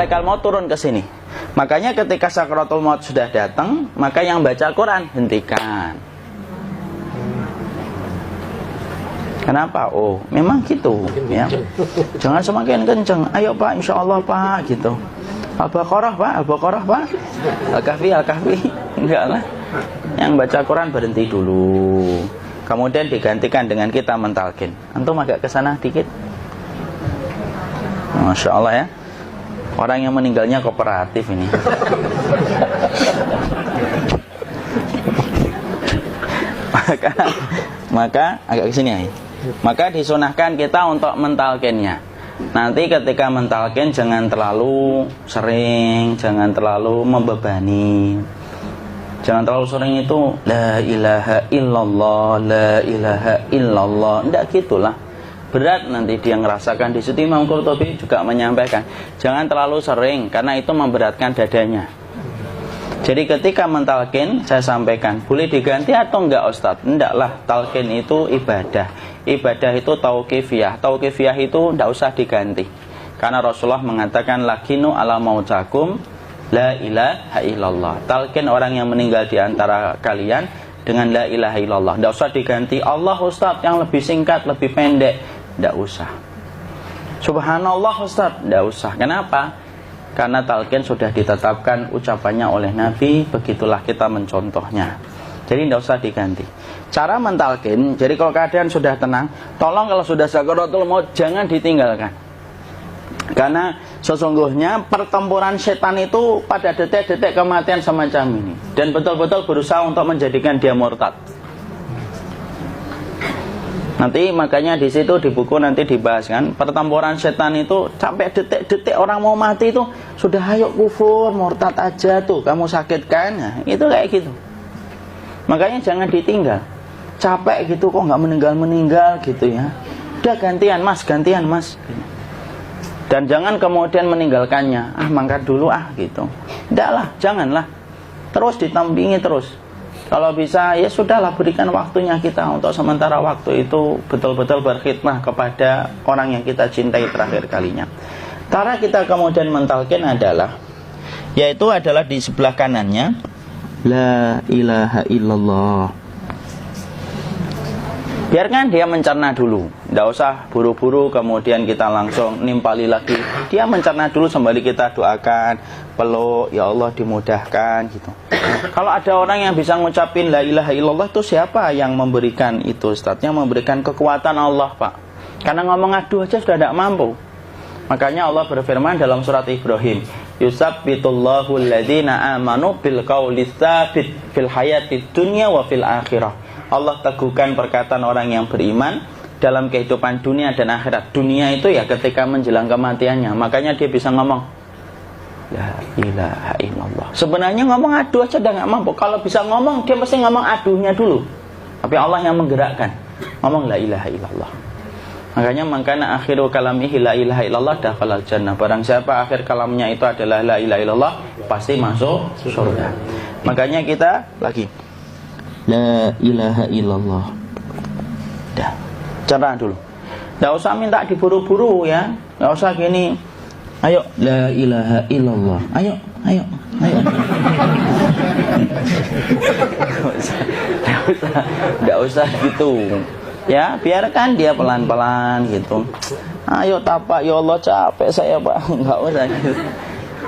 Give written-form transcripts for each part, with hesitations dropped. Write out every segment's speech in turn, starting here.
malaikat maut turun ke sini. Makanya ketika sakaratul maut sudah datang, maka yang baca Quran hentikan. Kenapa? Oh, memang gitu ya. Jangan semakin kencang. Ayo Pak, insya Allah Pak, gitu. Al-Baqarah Pak, Al-Baqarah Pak, Al-Kahfi, Al-Kahfi. Enggak lah. Yang baca Quran berhenti dulu. Kemudian digantikan dengan kita mentalkin. Antum agak kesana dikit. Masya Allah ya. Orang yang meninggalnya kooperatif ini. maka agak kesini ya. Maka disunahkan kita untuk mentalkinnya. Nanti ketika mentalkin jangan terlalu sering, jangan terlalu membebani. Jangan terlalu sering itu la ilaha illallah, la ilaha illallah. Tidak gitulah. Berat nanti dia ngerasakan. Di situ Imam Qurtubi juga menyampaikan, jangan terlalu sering karena itu memberatkan dadanya. Jadi ketika mentalkin, saya sampaikan, boleh diganti atau enggak Ustadz? Enggaklah, talkin itu ibadah. Ibadah itu tauqifiyah. Tauqifiyah itu enggak usah diganti. Karena Rasulullah mengatakan, lakinu ala mautakum la ilaha illallah. Talkin orang yang meninggal di antara kalian dengan la ilaha illallah. Enggak usah diganti Allah Ustadz yang lebih singkat, lebih pendek. Enggak usah. Subhanallah Ustadz, enggak usah. Kenapa? Karena talqin sudah ditetapkan ucapannya oleh Nabi, begitulah kita mencontohnya. Jadi tidak usah diganti. Cara mentalqin, jadi kalau keadaan sudah tenang, tolong kalau sudah sakaratul maut jangan ditinggalkan. Karena sesungguhnya pertempuran setan itu pada detik-detik kematian semacam ini, dan betul-betul berusaha untuk menjadikan dia murtad. Nanti makanya di situ di buku nanti dibahas kan, pertempuran setan itu sampai detik-detik orang mau mati itu sudah ayo kufur, murtad aja tuh, kamu sakit kan? Nah, itu kayak gitu. Makanya jangan ditinggal. Capek gitu kok nggak meninggal gitu ya. Udah gantian mas. Dan jangan kemudian meninggalkannya. Mangkat dulu gitu. Tidaklah, janganlah. Terus ditampingi terus. Kalau bisa ya sudahlah, berikan waktunya kita untuk sementara waktu itu betul-betul berkhidmah kepada orang yang kita cintai terakhir kalinya. Cara kita kemudian mentalkin adalah, yaitu adalah di sebelah kanannya la ilaha illallah. Biarkan dia mencerna dulu, tidak usah buru-buru kemudian kita langsung nimpali lagi. Dia mencerna dulu sembari kita doakan, peluk, ya Allah dimudahkan gitu. Kalau ada orang yang bisa ngucapin la ilaha illallah, itu siapa yang memberikan itu Ustaz? Yang memberikan kekuatan Allah Pak. Karena ngomong aduh aja sudah tidak mampu. Makanya Allah berfirman dalam surat Ibrahim, yusabbitullahu alladhina amanu bil qawli tsabit fil hayatid dunya wa fil akhirah. Allah teguhkan perkataan orang yang beriman dalam kehidupan dunia dan akhirat. Dunia itu ya ketika menjelang kematiannya. Makanya dia bisa ngomong la ilaha illallah. Sebenarnya ngomong aduh aja udah gak mampu. Kalau bisa ngomong, dia mesti ngomong aduhnya dulu. Tapi Allah yang menggerakkan. Ngomong la ilaha illallah. Makanya mangkana akhiru kalamihi la ilaha illallah dakhalal jannah. Barang siapa akhir kalamnya itu adalah la ilaha illallah, pasti masuk surga. Makanya kita lagi la ilaha illallah. Dah, cara dulu. Tidak usah minta diburu-buru ya. Tidak usah gini. Ayo la ilaha illallah. Ayo. Tidak usah gitu. Ya, biarkan dia pelan-pelan gitu. Ayo tapak, ya Allah capek saya Pak. Enggak usah gitu.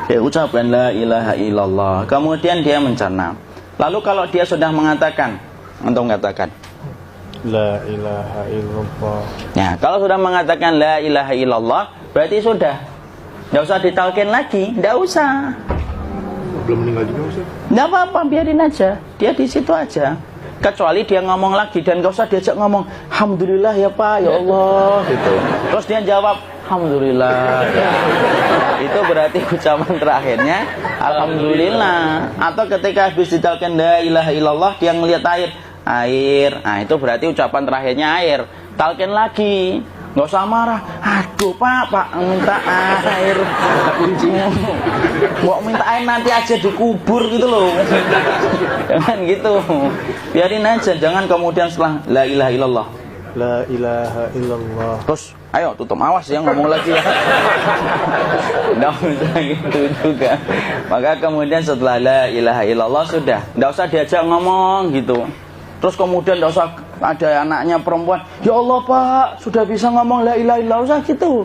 Dia ucapkan la ilaha illallah. Kemudian dia mencerna. Lalu kalau dia sudah mengatakan, untuk mengatakan la ilaha illallah. Ya, kalau sudah mengatakan la ilaha illallah, berarti sudah. Tidak usah ditalkin lagi, tidak usah. Belum meninggal juga Ustaz? Tidak apa-apa, biarin aja. Dia di situ aja. Kecuali dia ngomong lagi dan gak usah diajak ngomong alhamdulillah ya Pak, ya Allah gitu. Terus dia jawab alhamdulillah ya. Itu berarti ucapan terakhirnya alhamdulillah. Atau ketika habis ditalkin la ilaha illallah, dia ngelihat air. Nah itu berarti ucapan terakhirnya air. Talkin lagi, nggak usah marah. Aduh Pak minta air. Mau minta air nanti aja dikubur gitu loh. Jangan gitu. Biarin aja. Jangan kemudian setelah la ilaha illallah, la ilaha illallah, terus Ayo tutup, awas ya ngomong lagi ya. Nggak bisa gitu juga. Maka kemudian setelah la ilaha illallah sudah, nggak usah diajak ngomong gitu. Terus kemudian nggak usah ada anaknya perempuan, ya Allah Pak sudah bisa ngomong la ilaha illallah, usah gitu.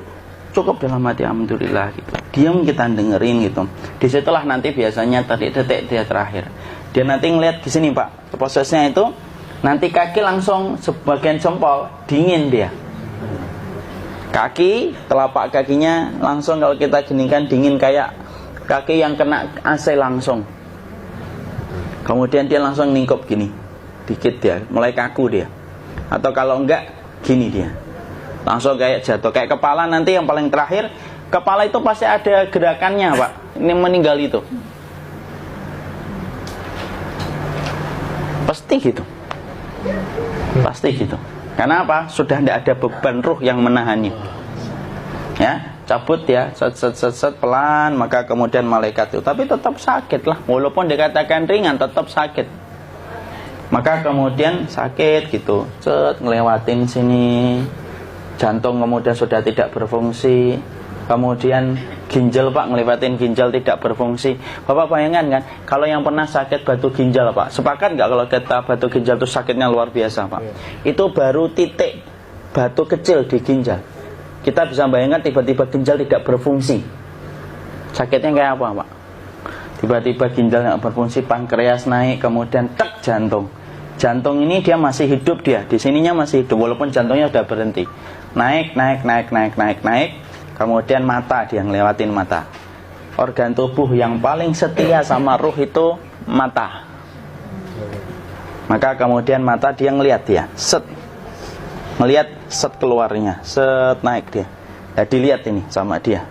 Cukup dalam hati alhamdulillah gitu. Diam kita dengerin gitu. Disitulah nanti biasanya tadi detik dia terakhir. Dia nanti ngeliat di sini Pak, prosesnya itu nanti kaki langsung sebagian jempol dingin dia. Kaki, telapak kakinya langsung kalau kita geningkan dingin kayak kaki yang kena AC langsung. Kemudian dia langsung ningkup gini, dikit dia, mulai kaku dia. Atau kalau enggak, gini dia. Langsung kayak jatuh, kayak kepala nanti yang paling terakhir. Kepala itu pasti ada gerakannya Pak, ini meninggal itu. Pasti gitu. Pasti gitu. Karena apa? Sudah tidak ada beban ruh yang menahannya. Ya, cabut ya, set pelan, maka kemudian malaikat itu. Tapi tetap sakit lah, walaupun dikatakan ringan, tetap sakit. Maka kemudian sakit gitu, ngelewatin sini, jantung kemudian sudah tidak berfungsi. Kemudian ginjal Pak, ngelewatin ginjal tidak berfungsi. Bapak bayangkan kan, kalau yang pernah sakit batu ginjal Pak, sepakat nggak kalau kita batu ginjal itu sakitnya luar biasa Pak? Itu baru titik batu kecil di ginjal. Kita bisa bayangkan tiba-tiba ginjal tidak berfungsi, sakitnya kayak apa Pak? Tiba-tiba ginjal nggak berfungsi, pankreas naik, kemudian tek jantung. Jantung ini dia masih hidup dia, di sininya masih hidup walaupun jantungnya sudah berhenti. Naik. Kemudian mata, dia ngelewatin mata. Organ tubuh yang paling setia sama ruh itu mata. Maka kemudian mata dia ngelihat dia, set. Ngelihat set keluarnya, set naik dia. Nah, dilihat ini sama dia.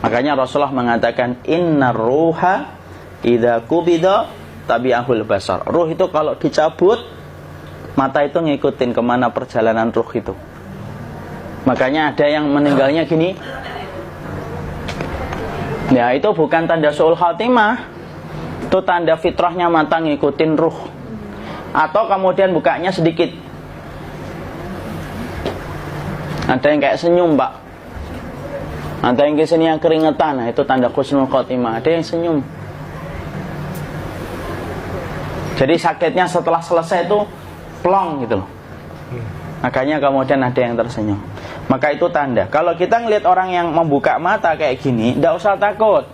Makanya Rasulullah mengatakan innar ruha idza qubida tabi'ahul basar. Ruh itu kalau dicabut, mata itu ngikutin kemana perjalanan ruh itu. Makanya ada yang meninggalnya gini. Ya itu bukan tanda su'ul khatimah, itu tanda fitrahnya mata ngikutin ruh. Atau kemudian bukanya sedikit. Ada yang kayak senyum Pak, ada yang kesini yang keringetan. Nah, itu tanda husnul khatimah. Ada yang senyum. Jadi sakitnya setelah selesai itu plong gitu loh. Makanya kemudian ada yang tersenyum. Maka itu tanda. Kalau kita ngelihat orang yang membuka mata kayak gini, tidak usah takut.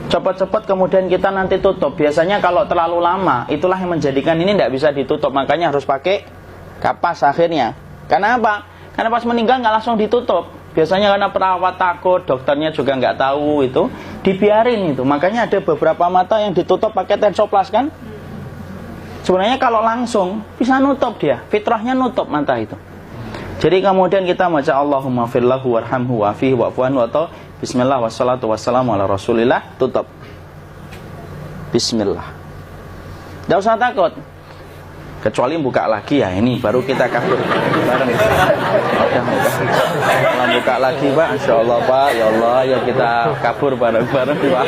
Cepat-cepat kemudian kita nanti tutup. Biasanya kalau terlalu lama, itulah yang menjadikan ini tidak bisa ditutup. Makanya harus pakai kapas akhirnya. Karena apa? Karena pas meninggal nggak langsung ditutup. Biasanya karena perawat takut, dokternya juga nggak tahu itu, dibiarin itu. Makanya ada beberapa mata yang ditutup pakai tensoplas kan? Sebenarnya kalau langsung bisa nutup dia, fitrahnya nutup mata itu. Jadi kemudian kita baca Allahumma firlahu warhamhu wa'afihi wa'fuanhu atau bismillah wassalatu wassalamu ala rasulillah, tutup. Bismillah. Tidak usah takut. Kecuali buka lagi ya, ini baru kita kabur bareng. Kalau buka lagi Pak, insya Allah Pak, ya Allah ya kita kabur bareng-bareng Pak.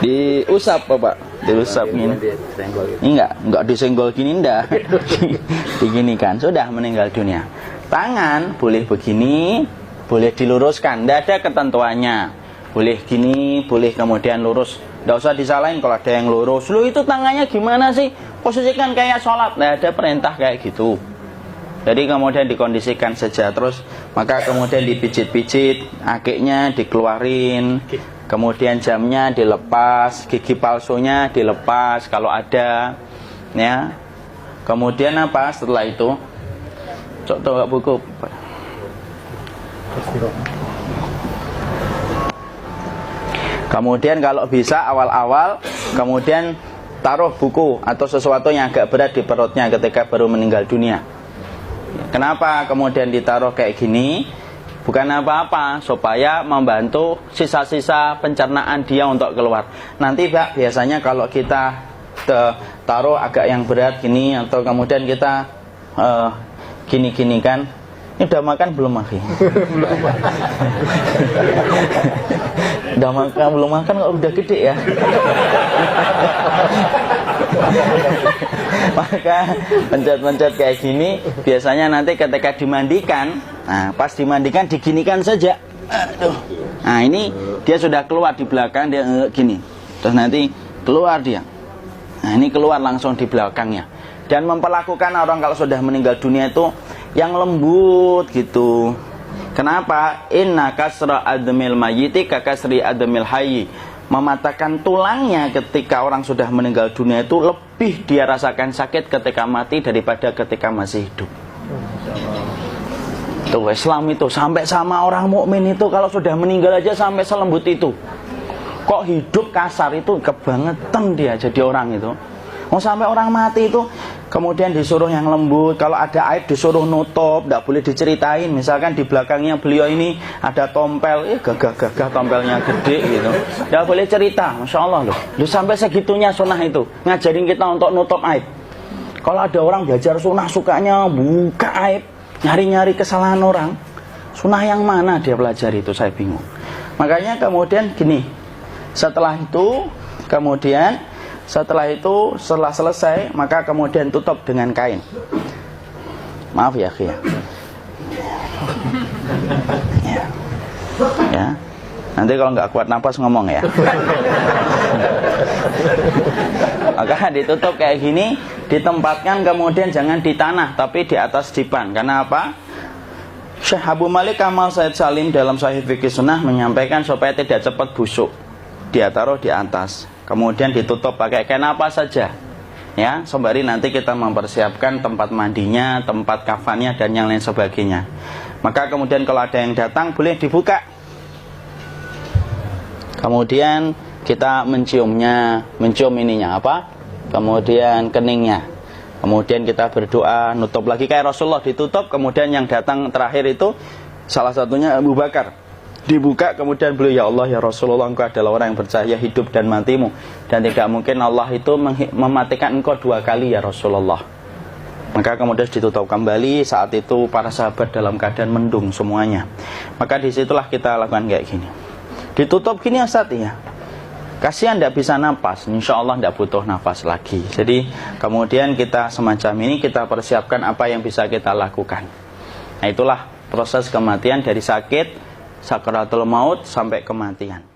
Diusap Pak, diusap gini. Enggak disenggol gini enggak. Digini kan, sudah meninggal dunia. Tangan boleh begini, boleh diluruskan, enggak ada ketentuannya. Boleh gini, boleh kemudian lurus. Tidak usah disalahin kalau ada yang lurus. Lu itu tangannya gimana sih? Posisikan kayak sholat. Nah, ada perintah kayak gitu. Jadi kemudian dikondisikan saja. Terus maka kemudian dipijit-pijit, akiknya dikeluarin, kemudian jamnya dilepas, gigi palsunya dilepas kalau ada, ya. Kemudian apa setelah itu? Coba buku. Kemudian kalau bisa awal-awal kemudian taruh buku atau sesuatu yang agak berat di perutnya ketika baru meninggal dunia. Kenapa kemudian ditaruh kayak gini? Bukan apa-apa, supaya membantu sisa-sisa pencernaan dia untuk keluar. Nanti Pak, biasanya kalau kita taruh agak yang berat gini atau kemudian kita gini-gini kan, ini udah makan belum Maki? Udah makan belum makan kok udah gede ya? Maka pencet-pencet kayak gini biasanya nanti ketika dimandikan, nah pas dimandikan diginikan saja. Aduh. Nah ini dia sudah keluar di belakang, dia gini. Terus nanti keluar dia. Nah ini keluar langsung di belakangnya. Dan memperlakukan orang kalau sudah meninggal dunia itu yang lembut gitu. Kenapa? Inna kasra admil mayyiti kakasri admil hayyi. Mematahkan tulangnya ketika orang sudah meninggal dunia itu lebih dia rasakan sakit ketika mati daripada ketika masih hidup. Tuh Islam itu sampai sama orang mukmin itu kalau sudah meninggal aja sampai selembut itu. Kok hidup kasar itu kebangetan dia jadi orang itu. Oh sampai orang mati itu kemudian disuruh yang lembut. Kalau ada aib disuruh nutup, tidak boleh diceritain. Misalkan di belakangnya beliau ini ada tompel, gagah-gagah tompelnya gede gitu, tidak boleh cerita. Masya Allah loh, sampai segitunya sunnah itu ngajarin kita untuk nutup aib. Kalau ada orang belajar sunnah sukanya buka aib, nyari-nyari kesalahan orang, sunnah yang mana dia pelajari itu saya bingung. Makanya kemudian gini, setelah selesai maka kemudian tutup dengan kain. Maaf ya akhi ya. Ya. Nanti kalau nggak kuat napas ngomong ya. Maka ditutup kayak gini, ditempatkan kemudian jangan di tanah tapi di atas dipan. Karena apa? Syekh Abu Malik Kamal Said Salim dalam Sahih Fikih Sunnah menyampaikan supaya tidak cepat busuk. Dia taruh di atas. Kemudian ditutup pakai kain apa saja, ya, sembari nanti kita mempersiapkan tempat mandinya, tempat kafannya dan yang lain sebagainya. Maka kemudian kalau ada yang datang boleh dibuka. Kemudian kita mencium ininya apa? Kemudian keningnya. Kemudian kita berdoa, nutup lagi kayak Rasulullah ditutup. Kemudian yang datang terakhir itu salah satunya Abu Bakar. Dibuka kemudian beliau, ya Allah ya Rasulullah, engkau adalah orang yang percaya hidup dan matimu, dan tidak mungkin Allah itu mematikan engkau 2 kali ya Rasulullah. Maka kemudian ditutup kembali. Saat itu para sahabat dalam keadaan mendung semuanya. Maka disitulah kita lakukan kayak gini. Ditutup gini Ustaz ya, kasihan tidak bisa nafas, insya Allah tidak butuh nafas lagi. Jadi kemudian kita semacam ini, kita persiapkan apa yang bisa kita lakukan. Nah itulah proses kematian dari sakit sakaratul maut sampai kematian.